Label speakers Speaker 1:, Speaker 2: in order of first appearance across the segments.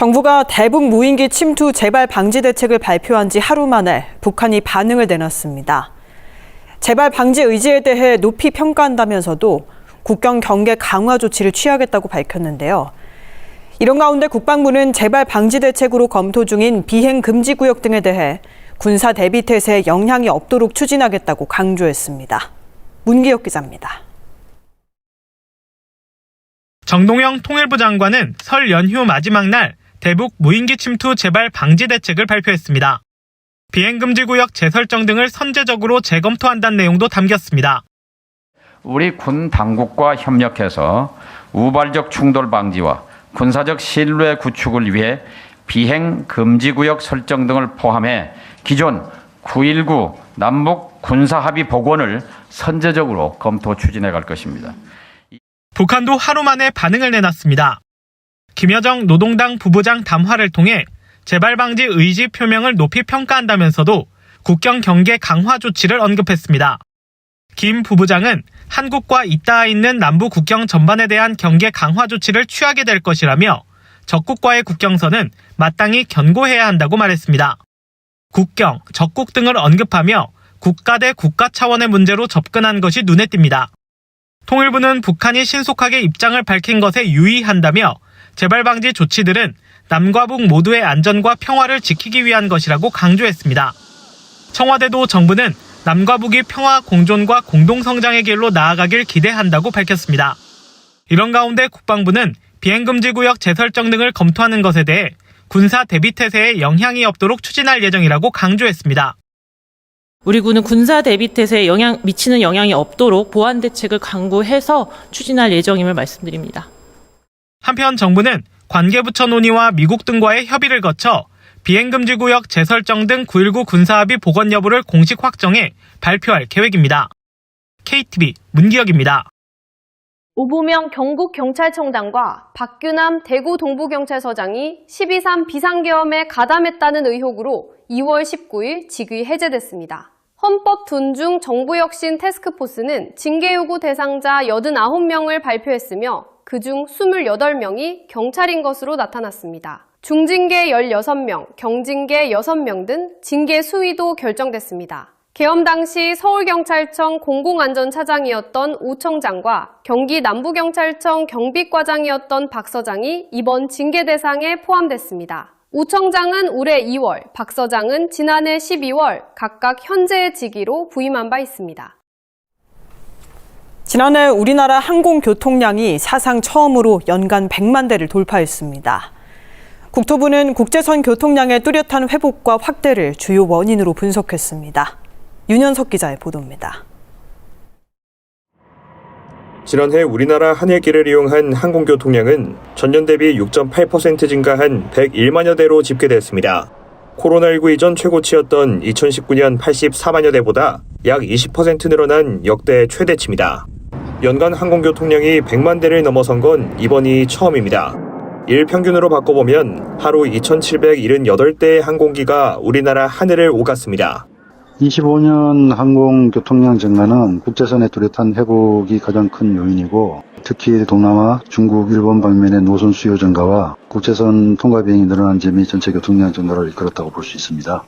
Speaker 1: 정부가 대북 무인기 침투 재발 방지 대책을 발표한 지 하루 만에 북한이 반응을 내놨습니다. 재발 방지 의지에 대해 높이 평가한다면서도 국경 경계 강화 조치를 취하겠다고 밝혔는데요. 이런 가운데 국방부는 재발 방지 대책으로 검토 중인 비행 금지 구역 등에 대해 군사 대비 태세에 영향이 없도록 추진하겠다고 강조했습니다. 문기혁 기자입니다.
Speaker 2: 정동영 통일부 장관은 설 연휴 마지막 날 대북 무인기 침투 재발 방지 대책을 발표했습니다. 비행금지 구역 재설정 등을 선제적으로 재검토한다는 내용도 담겼습니다.
Speaker 3: 우리 군 당국과 협력해서 우발적 충돌 방지와 군사적 신뢰 구축을 위해 비행금지 구역 설정 등을 포함해 기존 9.19 남북 군사합의 복원을 선제적으로 검토 추진해 갈 것입니다.
Speaker 2: 북한도 하루 만에 반응을 내놨습니다. 김여정 노동당 부부장 담화를 통해 재발 방지 의지 표명을 높이 평가한다면서도 국경 경계 강화 조치를 언급했습니다. 김 부부장은 한국과 잇닿아 있는 남부 국경 전반에 대한 경계 강화 조치를 취하게 될 것이라며 적국과의 국경선은 마땅히 견고해야 한다고 말했습니다. 국경, 적국 등을 언급하며 국가 대 국가 차원의 문제로 접근한 것이 눈에 띕니다. 통일부는 북한이 신속하게 입장을 밝힌 것에 유의한다며 재발 방지 조치들은 남과 북 모두의 안전과 평화를 지키기 위한 것이라고 강조했습니다. 청와대도 정부는 남과 북이 평화 공존과 공동성장의 길로 나아가길 기대한다고 밝혔습니다. 이런 가운데 국방부는 비행금지 구역 재설정 등을 검토하는 것에 대해 군사 대비 태세에 영향이 없도록 추진할 예정이라고 강조했습니다.
Speaker 4: 우리 군은 군사 대비 태세에 미치는 영향이 없도록 보안 대책을 강구해서 추진할 예정임을 말씀드립니다.
Speaker 2: 한편 정부는 관계부처 논의와 미국 등과의 협의를 거쳐 비행금지 구역 재설정 등 9.19 군사합의 복원 여부를 공식 확정해 발표할 계획입니다. KTV 문기혁입니다.
Speaker 5: 오보명 경북경찰청장과 박규남 대구 동부경찰서장이 12.3 비상계엄에 가담했다는 의혹으로 2월 19일 직위 해제됐습니다. 헌법 존중 정부혁신 태스크포스는 징계요구 대상자 89명을 발표했으며 그중 28명이 경찰인 것으로 나타났습니다. 중징계 16명, 경징계 6명 등 징계 수위도 결정됐습니다. 계엄 당시 서울경찰청 공공안전차장이었던 오 청장과 경기 남부경찰청 경비과장이었던 박 서장이 이번 징계 대상에 포함됐습니다. 오 청장은 올해 2월, 박 서장은 지난해 12월 각각 현재의 직위로 부임한 바 있습니다.
Speaker 1: 지난해 우리나라 항공교통량이 사상 처음으로 연간 100만 대를 돌파했습니다. 국토부는 국제선 교통량의 뚜렷한 회복과 확대를 주요 원인으로 분석했습니다. 윤현석 기자의 보도입니다.
Speaker 6: 지난해 우리나라 하늘길을 이용한 항공교통량은 전년 대비 6.8% 증가한 101만여 대로 집계됐습니다. 코로나19 이전 최고치였던 2019년 84만여 대보다 약 20% 늘어난 역대 최대치입니다. 연간 항공교통량이 100만 대를 넘어선 건 이번이 처음입니다. 일 평균으로 바꿔보면 하루 2,778대의 항공기가 우리나라 하늘을 오갔습니다.
Speaker 7: 25년 항공교통량 증가는 국제선의 뚜렷한 회복이 가장 큰 요인이고 특히 동남아, 중국, 일본 방면의 노선 수요 증가와 국제선 통과 비행이 늘어난 점이 전체 교통량 증가를 이끌었다고 볼 수 있습니다.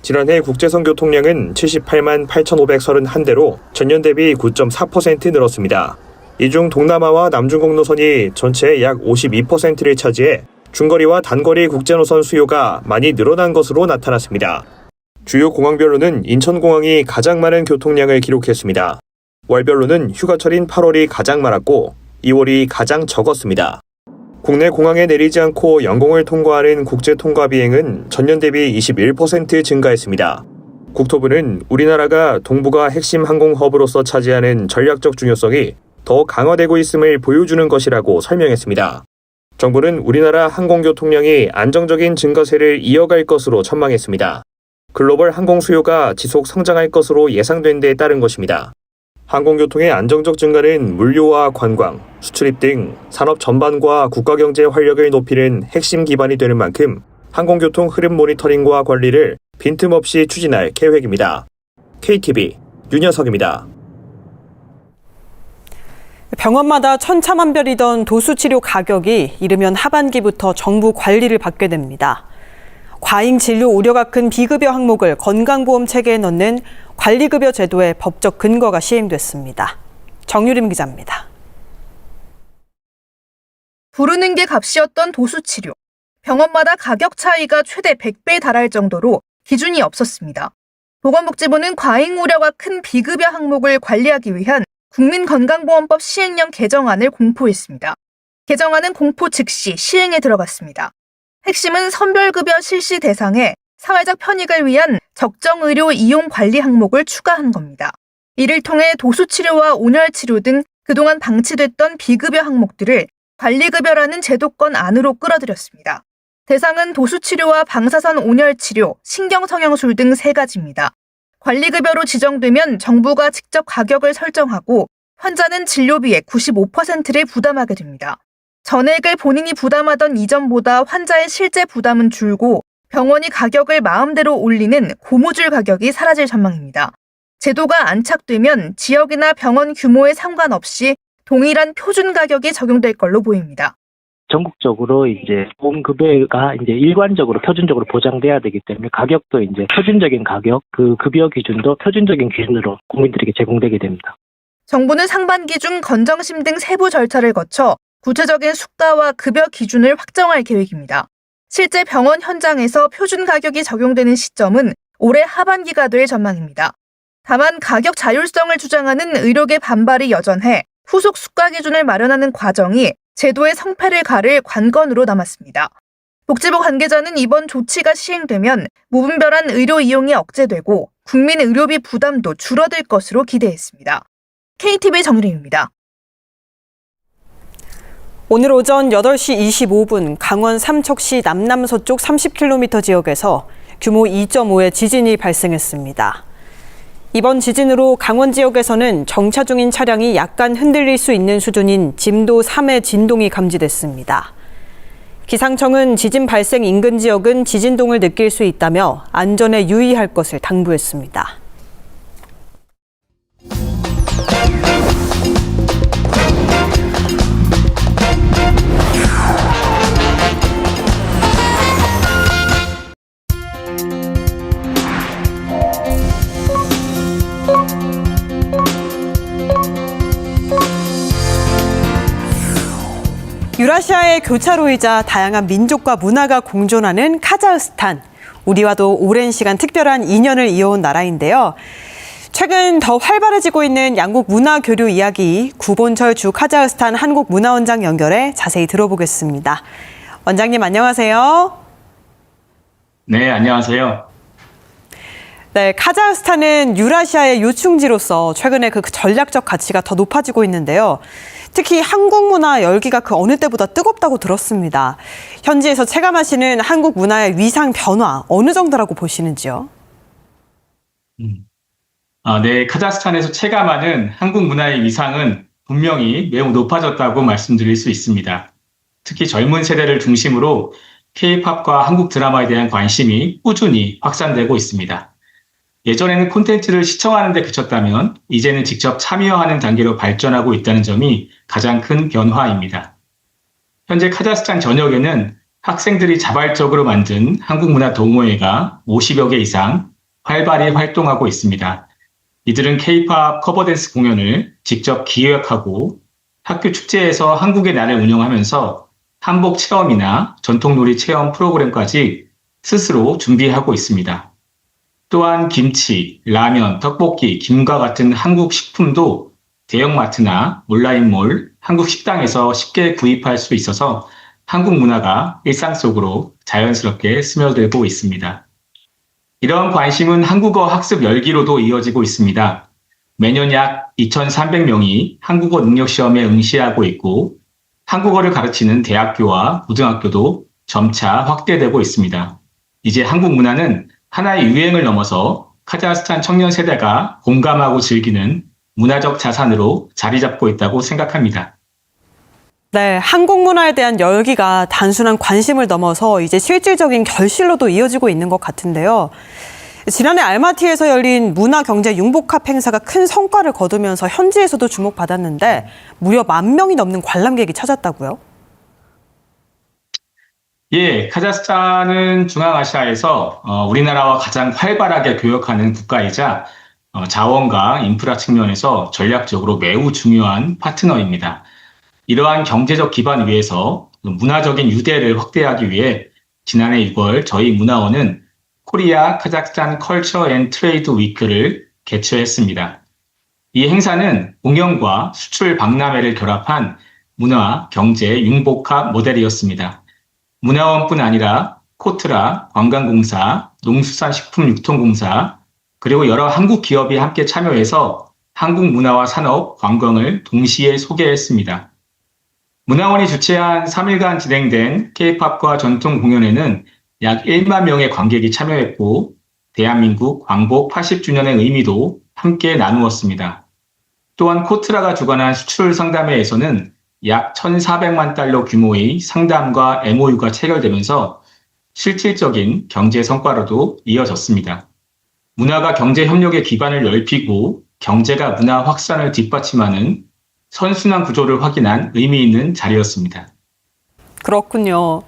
Speaker 6: 지난해 국제선 교통량은 78만 8,531대로 전년 대비 9.4% 늘었습니다. 이 중 동남아와 남중국 노선이 전체의 약 52%를 차지해 중거리와 단거리 국제노선 수요가 많이 늘어난 것으로 나타났습니다. 주요 공항별로는 인천공항이 가장 많은 교통량을 기록했습니다. 월별로는 휴가철인 8월이 가장 많았고 2월이 가장 적었습니다. 국내 공항에 내리지 않고 영공을 통과하는 국제 통과 비행은 전년 대비 21% 증가했습니다. 국토부는 우리나라가 동북아 핵심 항공 허브로서 차지하는 전략적 중요성이 더 강화되고 있음을 보여주는 것이라고 설명했습니다. 정부는 우리나라 항공교통량이 안정적인 증가세를 이어갈 것으로 전망했습니다. 글로벌 항공 수요가 지속 성장할 것으로 예상된 데 따른 것입니다. 항공교통의 안정적 증가는 물류와 관광, 수출입 등 산업 전반과 국가경제 활력을 높이는 핵심 기반이 되는 만큼 항공교통 흐름 모니터링과 관리를 빈틈없이 추진할 계획입니다. KTV 윤현석입니다.
Speaker 1: 병원마다 천차만별이던 도수치료 가격이 이르면 하반기부터 정부 관리를 받게 됩니다. 과잉 진료 우려가 큰 비급여 항목을 건강보험 체계에 넣는 관리급여 제도의 법적 근거가 시행됐습니다. 정유림 기자입니다.
Speaker 8: 부르는 게 값이었던 도수치료. 병원마다 가격 차이가 최대 100배에 달할 정도로 기준이 없었습니다. 보건복지부는 과잉 우려가 큰 비급여 항목을 관리하기 위한 국민건강보험법 시행령 개정안을 공포했습니다. 개정안은 공포 즉시 시행에 들어갔습니다. 핵심은 선별급여 실시 대상에 사회적 편익을 위한 적정의료 이용 관리 항목을 추가한 겁니다. 이를 통해 도수치료와 온열치료 등 그동안 방치됐던 비급여 항목들을 관리급여라는 제도권 안으로 끌어들였습니다. 대상은 도수치료와 방사선 온열치료, 신경성형술 등 3가지입니다. 관리급여로 지정되면 정부가 직접 가격을 설정하고 환자는 진료비의 95%를 부담하게 됩니다. 전액을 본인이 부담하던 이전보다 환자의 실제 부담은 줄고 병원이 가격을 마음대로 올리는 고무줄 가격이 사라질 전망입니다. 제도가 안착되면 지역이나 병원 규모에 상관없이 동일한 표준 가격이 적용될 걸로 보입니다.
Speaker 9: 전국적으로 이제 보험급여가 이제 일관적으로 표준적으로 보장돼야 되기 때문에 가격도 이제 표준적인 가격, 그 급여 기준도 표준적인 기준으로 국민들에게 제공되게 됩니다.
Speaker 8: 정부는 상반기 중 건정심 등 세부 절차를 거쳐 구체적인 수가와 급여 기준을 확정할 계획입니다. 실제 병원 현장에서 표준 가격이 적용되는 시점은 올해 하반기가 될 전망입니다. 다만 가격 자율성을 주장하는 의료계 반발이 여전해 후속 수가 기준을 마련하는 과정이 제도의 성패를 가를 관건으로 남았습니다. 복지부 관계자는 이번 조치가 시행되면 무분별한 의료 이용이 억제되고 국민 의료비 부담도 줄어들 것으로 기대했습니다. KTV 정유림입니다.
Speaker 1: 오늘 오전 8시 25분 강원 삼척시 남남서쪽 30km 지역에서 규모 2.5의 지진이 발생했습니다. 이번 지진으로 강원 지역에서는 정차 중인 차량이 약간 흔들릴 수 있는 수준인 진도 3의 진동이 감지됐습니다. 기상청은 지진 발생 인근 지역은 지진동을 느낄 수 있다며 안전에 유의할 것을 당부했습니다. 유라시아의 교차로이자 다양한 민족과 문화가 공존하는 카자흐스탄. 우리와도 오랜 시간 특별한 인연을 이어온 나라인데요. 최근 더 활발해지고 있는 양국 문화 교류 이야기 구본철 주 카자흐스탄 한국문화원장 연결해 자세히 들어보겠습니다. 원장님 안녕하세요.
Speaker 10: 네, 안녕하세요.
Speaker 1: 네, 카자흐스탄은 유라시아의 요충지로서 최근에 그 전략적 가치가 더 높아지고 있는데요. 특히 한국 문화 열기가 그 어느 때보다 뜨겁다고 들었습니다. 현지에서 체감하시는 한국 문화의 위상 변화 어느 정도라고 보시는지요?
Speaker 10: 네, 카자흐스탄에서 체감하는 한국 문화의 위상은 분명히 매우 높아졌다고 말씀드릴 수 있습니다. 특히 젊은 세대를 중심으로 K-팝과 한국 드라마에 대한 관심이 꾸준히 확산되고 있습니다. 예전에는 콘텐츠를 시청하는 데 그쳤다면 이제는 직접 참여하는 단계로 발전하고 있다는 점이 가장 큰 변화입니다. 현재 카자흐스탄 전역에는 학생들이 자발적으로 만든 한국문화 동호회가 50여 개 이상 활발히 활동하고 있습니다. 이들은 K-팝 커버댄스 공연을 직접 기획하고 학교 축제에서 한국의 날을 운영하면서 한복 체험이나 전통놀이 체험 프로그램까지 스스로 준비하고 있습니다. 또한 김치, 라면, 떡볶이, 김과 같은 한국 식품도 대형마트나 온라인몰, 한국 식당에서 쉽게 구입할 수 있어서 한국 문화가 일상 속으로 자연스럽게 스며들고 있습니다. 이런 관심은 한국어 학습 열기로도 이어지고 있습니다. 매년 약 2,300명이 한국어 능력시험에 응시하고 있고 한국어를 가르치는 대학교와 고등학교도 점차 확대되고 있습니다. 이제 한국 문화는 하나의 유행을 넘어서 카자흐스탄 청년 세대가 공감하고 즐기는 문화적 자산으로 자리 잡고 있다고 생각합니다.
Speaker 1: 네, 한국 문화에 대한 열기가 단순한 관심을 넘어서 이제 실질적인 결실로도 이어지고 있는 것 같은데요. 지난해 알마티에서 열린 문화경제융복합 행사가 큰 성과를 거두면서 현지에서도 주목받았는데 무려 10,000명이 넘는 관람객이 찾았다고요?
Speaker 10: 예, 카자흐스탄은 중앙아시아에서 우리나라와 가장 활발하게 교역하는 국가이자 자원과 인프라 측면에서 전략적으로 매우 중요한 파트너입니다. 이러한 경제적 기반 위에서 문화적인 유대를 확대하기 위해 지난해 6월 저희 문화원은 코리아 카자흐스탄 컬처 앤 트레이드 위크를 개최했습니다. 이 행사는 공연과 수출 박람회를 결합한 문화, 경제, 융복합 모델이었습니다. 문화원뿐 아니라 코트라, 관광공사, 농수산식품유통공사, 그리고 여러 한국 기업이 함께 참여해서 한국 문화와 산업, 관광을 동시에 소개했습니다. 문화원이 주최한 3일간 진행된 K-팝과 전통 공연에는 약 1만 명의 관객이 참여했고 대한민국 광복 80주년의 의미도 함께 나누었습니다. 또한 코트라가 주관한 수출 상담회에서는 약 1,400만 달러 규모의 상담과 MOU가 체결되면서 실질적인 경제 성과로도 이어졌습니다. 문화가 경제 협력의 기반을 넓히고 경제가 문화 확산을 뒷받침하는 선순환 구조를 확인한 의미 있는 자리였습니다.
Speaker 1: 그렇군요.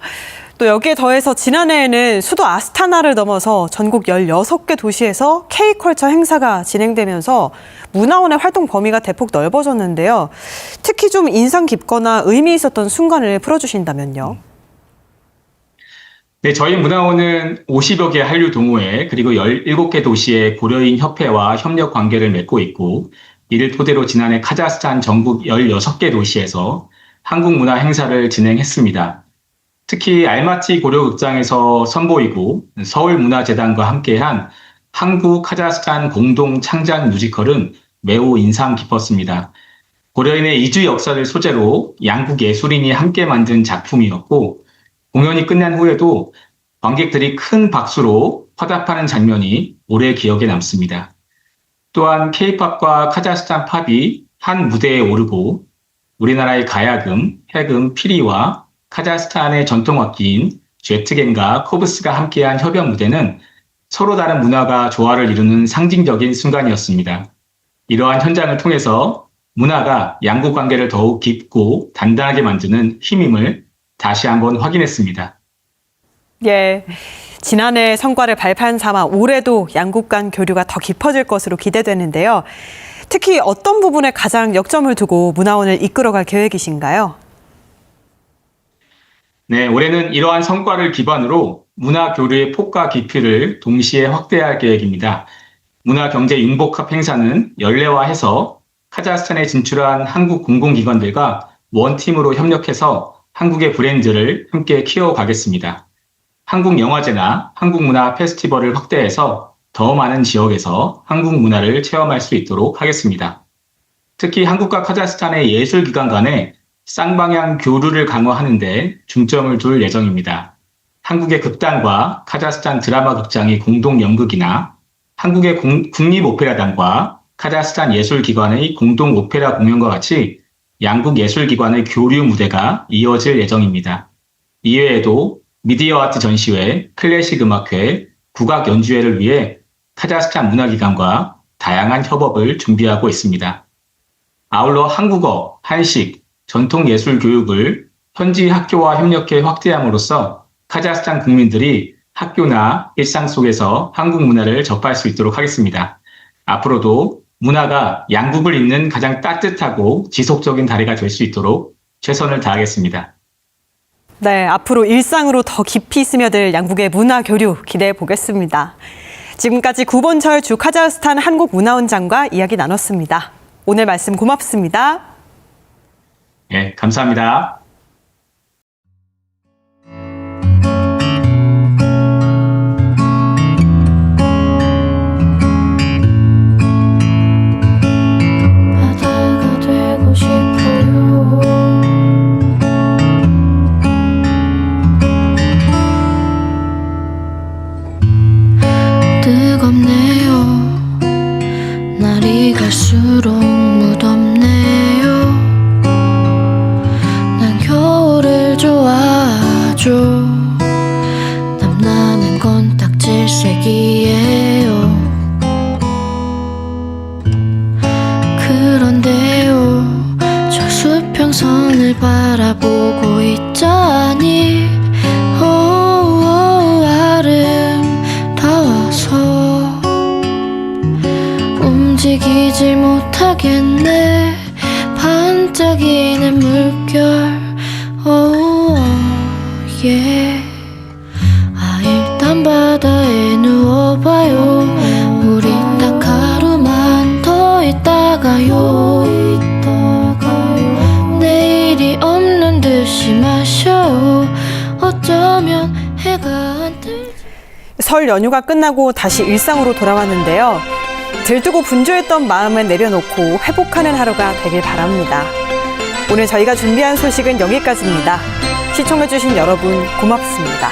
Speaker 1: 또 여기에 더해서 지난해에는 수도 아스타나를 넘어서 전국 16개 도시에서 K컬처 행사가 진행되면서 문화원의 활동 범위가 대폭 넓어졌는데요. 특히 좀 인상 깊거나 의미 있었던 순간을 풀어주신다면요.
Speaker 10: 네, 저희 문화원은 50여 개 한류 동호회 그리고 17개 도시의 고려인 협회와 협력 관계를 맺고 있고 이를 토대로 지난해 카자흐스탄 전국 16개 도시에서 한국 문화 행사를 진행했습니다. 특히 알마티 고려극장에서 선보이고 서울문화재단과 함께한 한국 카자흐스탄 공동 창작 뮤지컬은 매우 인상 깊었습니다. 고려인의 이주 역사를 소재로 양국 예술인이 함께 만든 작품이었고 공연이 끝난 후에도 관객들이 큰 박수로 화답하는 장면이 오래 기억에 남습니다. 또한 K-팝과 카자흐스탄 팝이 한 무대에 오르고 우리나라의 가야금, 해금, 피리와 카자흐스탄의 전통악기인 제트겐과 코브스가 함께한 협연 무대는 서로 다른 문화가 조화를 이루는 상징적인 순간이었습니다. 이러한 현장을 통해서 문화가 양국 관계를 더욱 깊고 단단하게 만드는 힘임을 다시 한번 확인했습니다.
Speaker 1: 예, 지난해 성과를 발판 삼아 올해도 양국 간 교류가 더 깊어질 것으로 기대되는데요. 특히 어떤 부분에 가장 역점을 두고 문화원을 이끌어갈 계획이신가요?
Speaker 10: 네, 올해는 이러한 성과를 기반으로 문화 교류의 폭과 깊이를 동시에 확대할 계획입니다. 문화 경제 융복합 행사는 연례화해서 카자흐스탄에 진출한 한국 공공기관들과 원팀으로 협력해서 한국의 브랜드를 함께 키워가겠습니다. 한국 영화제나 한국 문화 페스티벌을 확대해서 더 많은 지역에서 한국 문화를 체험할 수 있도록 하겠습니다. 특히 한국과 카자흐스탄의 예술기관 간의 쌍방향 교류를 강화하는 데 중점을 둘 예정입니다. 한국의 극단과 카자흐스탄 드라마 극장의 공동 연극이나 한국의 국립오페라단과 카자흐스탄 예술기관의 공동 오페라 공연과 같이 양국 예술기관의 교류 무대가 이어질 예정입니다. 이외에도 미디어 아트 전시회, 클래식 음악회, 국악 연주회를 위해 카자흐스탄 문화기관과 다양한 협업을 준비하고 있습니다. 아울러 한국어, 한식, 전통예술 교육을 현지 학교와 협력해 확대함으로써 카자흐스탄 국민들이 학교나 일상 속에서 한국 문화를 접할 수 있도록 하겠습니다. 앞으로도 문화가 양국을 잇는 가장 따뜻하고 지속적인 다리가 될 수 있도록 최선을 다하겠습니다.
Speaker 1: 네, 앞으로 일상으로 더 깊이 스며들 양국의 문화 교류 기대해 보겠습니다. 지금까지 구본철 주 카자흐스탄 한국문화원장과 이야기 나눴습니다. 오늘 말씀 고맙습니다.
Speaker 10: 네, 감사합니다.
Speaker 11: 바다가 되고 싶어요. 뜨겁네요. 날이 갈수록 무덥네요. 난 겨울을 좋아하죠. 땀나는 건 딱 질색이에요. 지지 못하겠네. 반짝이는 물결 일단 바다에 누워봐요. 우리 딱 하루만 더 있다가요. 내일이 없는 듯이 마셔요. 어쩌면 해가 안 뜰.
Speaker 1: 설 연휴가 끝나고 다시 일상으로 돌아왔는데요. 들뜨고 분주했던 마음은 내려놓고 회복하는 하루가 되길 바랍니다. 오늘 저희가 준비한 소식은 여기까지입니다. 시청해주신 여러분 고맙습니다.